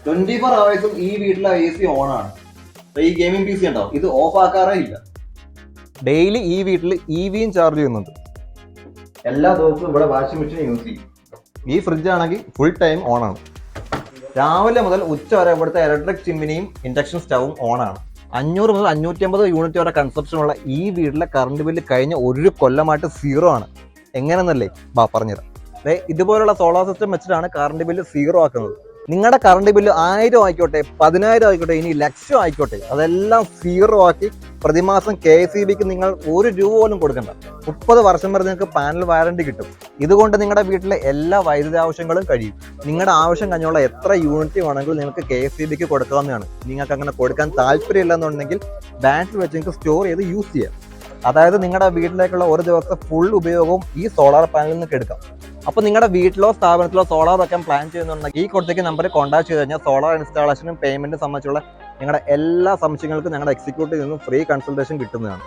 24 hours ഈ വീട്ടിലെ AC on ആണ്. ഈ ഗെയിമിംഗ് PC ഉണ്ടാവും, ഇത് ഓഫ് ആക്കാറേ ഇല്ല. ഡെയിലി ഈ വീട്ടിൽ EVയും ചാർജ് ചെയ്യുന്നുണ്ട്. എല്ലാ ദിവസവും ഇവിടെ വാഷിംഗ് മെഷീൻ യൂസ് ചെയ്യും. ഈ ഫ്രിഡ്ജ് ആണെങ്കിൽ ഫുൾ ടൈം ഓൺ ആണ്. രാവിലെ മുതൽ ഉച്ച വരെ ഇവിടുത്തെ ഇലക്ട്രിക് ചിമ്മിനിയും ഇൻഡക്ഷൻ സ്റ്റവും ഓൺ ആണ്. 500 മുതൽ 550 യൂണിറ്റ് വരെ കൺസപ്ഷനുള്ള ഈ വീട്ടിലെ കറണ്ട് ബില്ല് കഴിഞ്ഞ 1 കൊല്ലമായിട്ട് 0 ആണ്. എങ്ങനെയെന്നല്ലേ പറഞ്ഞുതരാം. ഇതുപോലുള്ള സോളാർ സിസ്റ്റം വെച്ചിട്ടാണ് കറണ്ട് ബില്ല് 0 ആക്കുന്നത്. നിങ്ങളുടെ കറണ്ട് ബില്ല് 1000 ആയിക്കോട്ടെ, 10,000 ആയിക്കോട്ടെ, ഇനി ലക്ഷം ആയിക്കോട്ടെ, അതെല്ലാം 0 ആക്കി പ്രതിമാസം KSEBിക്ക് നിങ്ങൾ 1 രൂപ പോലും കൊടുക്കണ്ട. 30 വർഷം വരെ നിങ്ങൾക്ക് പാനൽ വാറണ്ടി കിട്ടും. ഇതുകൊണ്ട് നിങ്ങളുടെ വീട്ടിലെ എല്ലാ വൈദ്യുതി ആവശ്യങ്ങളും കഴിയും. നിങ്ങളുടെ ആവശ്യം കഴിഞ്ഞുള്ള എത്ര യൂണിറ്റ് വേണമെങ്കിലും നിങ്ങൾക്ക് KSEBിക്ക് കൊടുക്കാവുന്നതാണ്. നിങ്ങൾക്ക് അങ്ങനെ കൊടുക്കാൻ താല്പര്യമില്ലെന്നുണ്ടെങ്കിൽ ബാറ്ററി വെച്ച് നിങ്ങൾക്ക് സ്റ്റോർ ചെയ്ത് യൂസ് ചെയ്യാം. അതായത് നിങ്ങളുടെ വീട്ടിലേക്കുള്ള ഒരു ദിവസത്തെ ഫുൾ ഉപയോഗവും ഈ സോളാർ പാനലിൽ നിന്ന് എടുക്കാം. അപ്പോൾ നിങ്ങളുടെ വീട്ടിലോ സ്ഥാപനത്തിലോ സോളാർ വെക്കാൻ പ്ലാൻ ചെയ്യുന്നുണ്ടെങ്കിൽ ഈ കൊടുത്തേക്ക് നമ്പറിൽ കോൺടാക്ട് ചെയ്ത് കഴിഞ്ഞാൽ സോളാർ ഇൻസ്റ്റാളേഷനും പേയ്മെന്റും സംബന്ധിച്ചുള്ള നിങ്ങളുടെ എല്ലാ സംശയങ്ങൾക്കും ഞങ്ങളുടെ എക്സിക്യൂട്ടീവിൽ നിന്നും ഫ്രീ കൺസൾട്ടേഷൻ കിട്ടുന്നതാണ്.